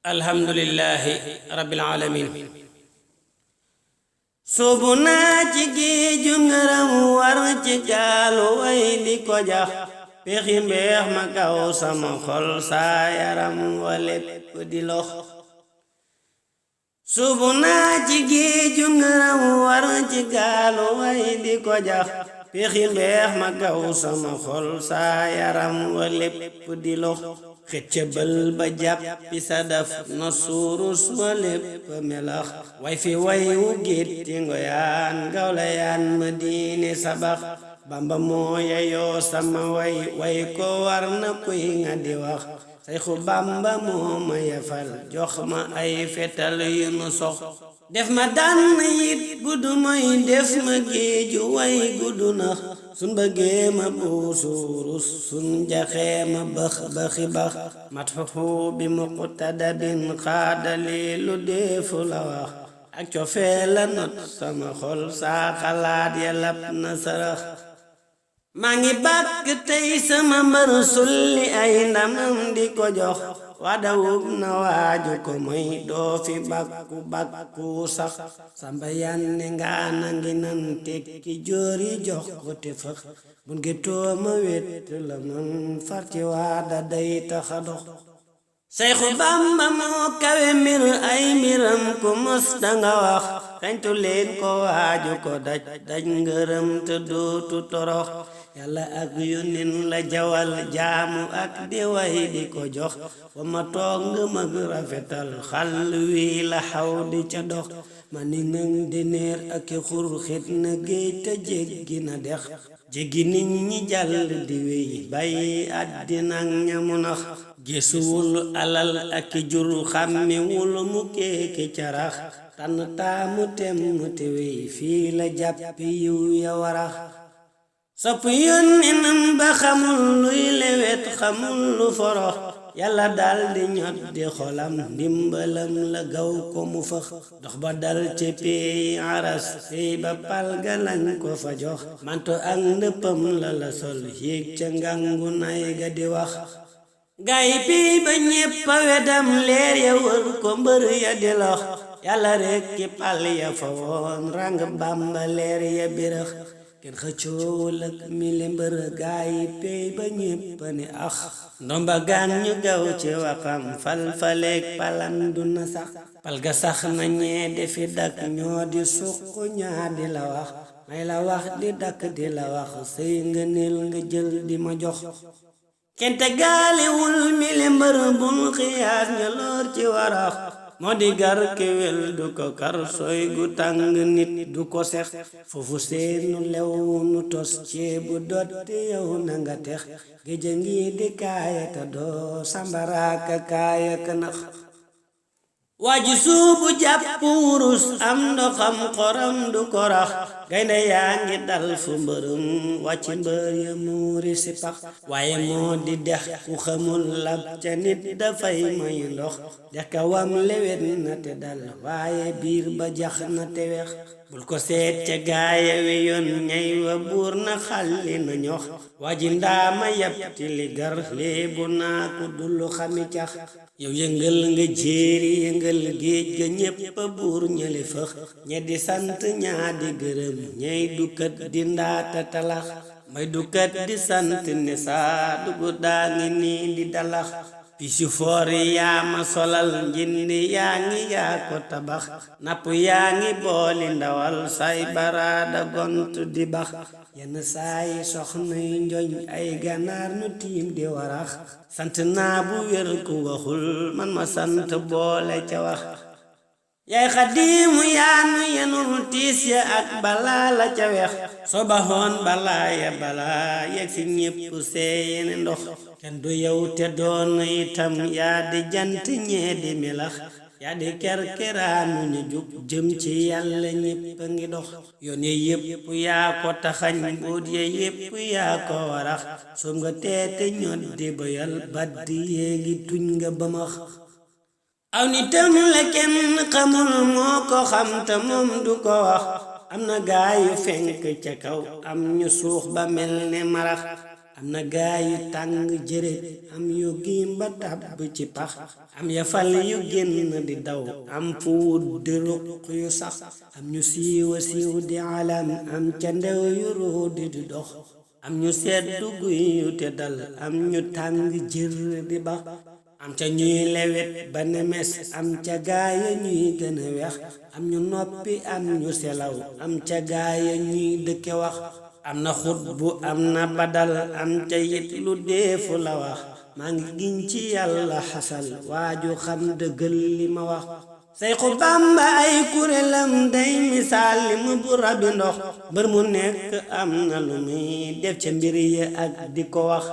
alhamdulillahi rabbil alamin soobu naa ci géeju ngërëm war ci gaalu way di ko jax pexi mbeex ma kaw sama xol saa yaram wa lépp di lox soobu naa ci géeju ngërëm war ci gaalu way di ko jax pexi mbeex ma kaw sama xol saa yaram wa lépp di lox xëccëbal ba jàppi sadaf no suurus wa lépp melax way fi way wu gétti ngoyaan gawlayaan ma diine sabax bamba moo yeyoo sama way ko war na kuy nga di wax sayxu bamba moo ma yefal jox ma ay fetal yu nu sox def ma dànn yit gudd moy def ma géeju way gudd na sun bëggee ma buusurus sun jaxee ma baxi bax matxuxu bi muqtadabin xaadali lu deefu la wax ak cofee la not sama xol saa xalaat ya lap na sarax maa ngi bàkk tey sama mbër sulli ay ndamam di ko jox wadawub na waaju ko moy doo fi bàkku sax samba yanne ngaana ngi nan tekki joori jox ko te fëx bun gi tooma wet la man farci waada day taxa dox Sayxu Bamba moo kawe mbir ay mbiram ku mos danga wax xeñtu leen ko waaju ko daj ngërëm te dootu torox yàlla ak yónnin la jawal jaamu ak di way di ko jox wa ma toog nga mag rafetal xal wi la xaw di ca dox ma ni nang di neer ak xur xit na géej te jéggi na dex jéggi nit ñi jàll di wéy bàyyi àddina ak ñamu nax gisuwul alal ak jur xàmmiwul mu kéeki carax tànn taamu tem te wéy fii la jàppi yiw ya warax sopp yónnenam ba xamul luy lewet xamul lu forox yàlla dal di ñot di xolam ndimbalam la gaw ko mu fëx dox ba dal ci peyi aras pey ba palga lañ ko fa jox manto ak ndëppam la sol yéeg ca ngangu nay ga di wax gaay pey ba ñéppa wedam leer ya wër ko mbër ya di lox yàlla rekk ki pal ya fa woon rang bamba leer ya birax kenn xëccoowul ak mili mbër gaay pey ba ñépp ni ax ndomba gaan ñu gaw ci waxam fal-faleek palan du na sax pal ga sax na ñee defi dak ñoo di suq ñaa di la wax may la wax di dakk di la wax sëy nga nil nga jël di ma jox kente gaaliwul mili mbër bun xiyaas nga loor ci warax moo di gar kéwél du ko kar sooy gu tàng nit du ko sex foofu seenu lew nu tos ceebu dotti yow na nga tex géja ngi di kaaya ta doo sambaraaka kaaya ka nax waaji suubu jàpp wurus am ndoxam xoram du ko rax gaynde yaa ngi dal fu mbërëm wàcc mbër ya muuri si pax waaye moo di dex ku xamul lab ca nit dafay mayu ndox dex ka wam lewet na te dal waaye biir ba jax na te wex bul ko seet ca gaaya wi yoon ñay wa buur na xalli na ñox waaji ndaama yabti li gar léebu naa ku dul xami cax yow yëngal nga jéeri yëngal géej ga ñépp a buur ñali fëx ñe di sant ñaa di gërëm ñey dukkat di ndaata talax may dukkat di sant ni saa dugu daa ngi nii di dalax pisu foor yaa ma solal njindi yaa ngi yaa ko tabax napp yaa ngi booli ndawal say baraada gont di bax yenn saay soxna yu njoñ ay ganaar nu tiim di warax sant naa bu wér ku waxul man ma sant boole ca wax yaay xadiimu yaanu yenul tiis ya ak balaa la ca wex soo baxoon balaa ya balaa yegg si ñépp seeyeni ndox kenn du yow te doon itam yaa di jant ñee di melax yaa di kerkeraanu ñu jug jëm ci yàlla ñépp a ngi dox yoon ya yépp yaa ko taxañ buut ya yépp yaa ko warax soom nga teete ñot di bayal baddi yéegi tuñ nga bamax aw nitam la kenn xamul moo ko xam te moom du ko wax am na gaayu fenk ca kaw am ñu suux ba mel ne marax am na gaay yu tàng jërét am yu gimba tàbb ci pax am yafal yu génn di daw am fu wut di ruq yu sax am ñu siiwa siiw di alam am ca ndew yu ruudi di dox am ñu seddu guy yu te dal am ñu tàng jër di bax am ca ñuy lewet ba nemes am ca gaaya ñuy gën a weex am ñu noppi am ñu selaw am ca gaaya ñuy dëkke wax am na xutbu am na badal am ca yit lu deefu la wax maa ngi giñ ci yàlla xasal waaju xam dëggal li ma wax Sayxu Bamba ay kuréelam day misaal li mu bu rabi ndox mbër mu nekk am na lu muy def ca mbir yi ak di ko wax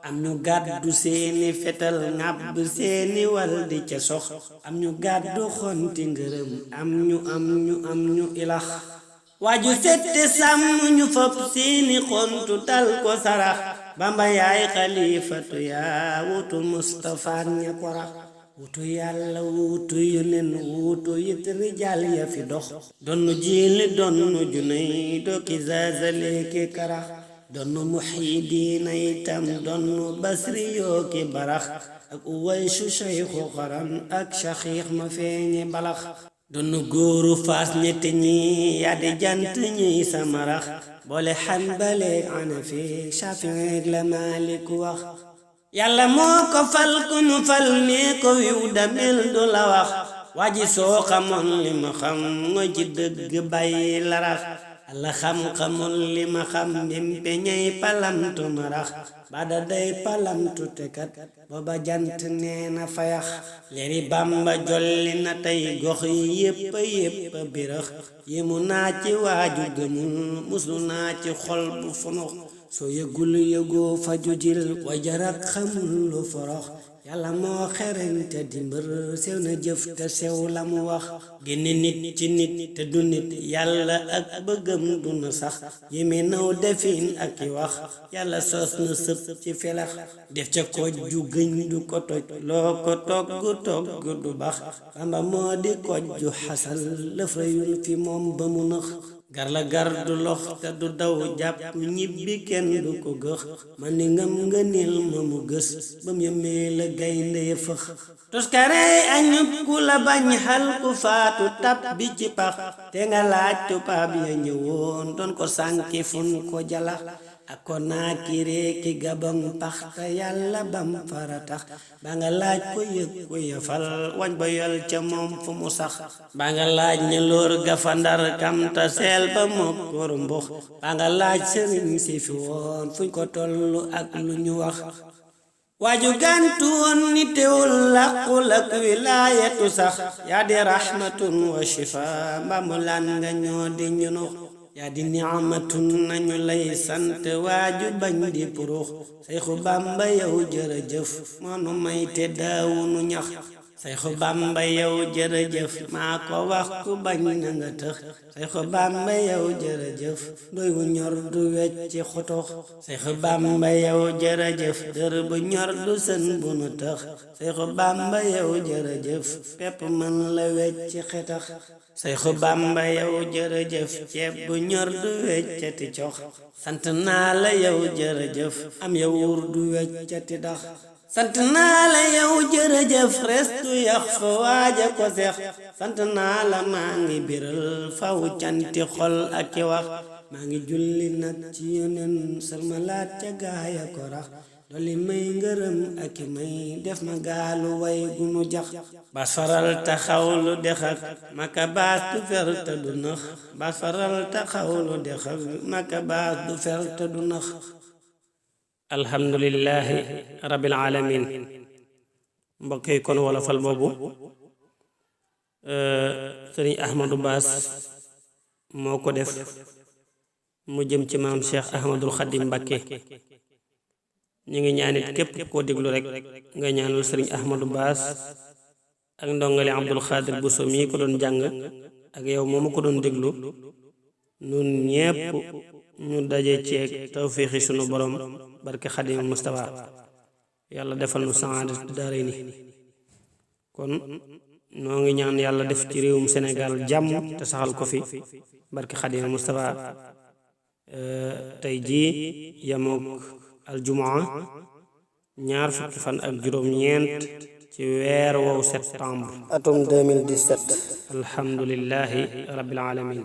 am ñu gàddu seeni fetal ŋàbb seeni wal di ca sox am ñu gàddu xonti ngërëm am ñu ilax waaju sette sàmm ñu fop seeni xontu dal ko sarax Bamba yaay xalifatu yaa wutu Mustafa ña ko rax wutu yàlla wutu yonen wutu yit rijaal ya fi dox donnu jiili donnu junay doki zazaleeki karax donnu muhidiina itam donnu basri yooki barax ak uwaysu seyxu xaram ak shaxiix ma feeñe balax donnu góoru faas ñetti ñi yaddi jant ñi samarax boole xanbaleeg anafi shafiik la maaliku wax yàlla moo ko fal ku mu fal nee ko wiw damel du la wax waji soo xamoon li ma xam nga ci dëgg bàyyi larax alla xam-xamul li ma xam mbimpe ñay palamtu marax bada day palamtu tekat booba jant nee na fayax leeri Bàmba jolli na tey gox yi yépp birax yi mu naa ci waaju gëmul muslu naa ci xol bu funux soo yëgul yëgoo fa jujil wajarak xamul lu forox yàlla moo xereñ te di mbër sew na jëf te sew la mu wax génne nit ci nit te du nit yàlla ak bëggam du na sax yéeme naw defin ak i wax yàlla sos na sëp ci felax def ca kooj ju gëñ du ko toj loo ko togg du bax Bamba moo di kooj ju xasal lëf reyul fi moom ba mu nëx gar la gar du lox te du daw jàpp ñibbi kenn du ko gëx man ni ngam nga nil ma mu gës bam yëmee la gaynde ya fëx toskarey añub ku la bañ xal ku faatu tab bi ci pax te nga laaj tubaab ya ñëwoon doon ko sànki fun ko jala ak ko naakiree ki gabang pax te yàlla bam faratax ba nga laaj ko yëg ko yafal wañ ba yol ca moom fu mu sax ba nga laaj ne lóor gafa ndar kam ta seel ba mokkoor mbux ba nga laaj sëriñ si fi woon fuñ ko tollu ak lu ñu wax waaju gantu woon ni teewul làqul ak wilaayatu sax yaa di rahmatun wa shifa mbamulaan nga ñoo di ñunu yaa di ni'matun nañu lay sant waaju bañ di purux Sayxu Bamba yow jërëjëf moonu may te daawunu ñax Sayxu Bamba yow jërëjëf maa ko wax ku bañ na nga tëx Sayxu Bamba yow jërëjëf doy wu ñor du wecc xotox Sayxu Bamba yow jërëjëf dër bu ñor du sën bu nu tëx Sayxu Bamba yow jërëjëf pepp mën la wecc xetax Sayxu Bamba yow jërëjëf ceeb bu ñor du weccati cox sant naa la yow jërëjëf am yow wur du weccati dax sant naa la yow jërëjëf restu yax fa waaja ko seex sant naa la maa ngi biral faw canti xol ak ci wax maa ngi julli nag ci yonen salmalaat ca gaaya ko rax dolli may ngërëm ak i may def ma gaalu way gunu jax bas faral taxawlu dexak maka baas du fer te du nax bas faral taxawlu dexak maka baas du fer te du nax alhamdulillahi rabbil alamin mbokk yi kon wala fal boobu sëriñ Ahmadou Bass moo ko def mu jëm ci maam Cheikh Ahmadul Xadim Mbakke ñu ngi ñaanit képp koo déglu rek nga ñaanal sëriñ Ahmadou Bass ak ndongali Abdul Xaadir Buso mii ko doon jàng ak yow moomu ko doon déglu nun ñépp ñu daje ceeg tawfiixi sunu borom barke Xadim Mustafa yàlla defal nu saadatu daarayni kon noo ngi ñaan yàlla def ci réewum Sénégal jàmm te saxal ko fi barke Xadim Mustafa tey jii yamook aljumaa ñaar fukki fan ak juróom ñeent ci weer wow septembre atum 2017 alhamdulillahi rabbil alamin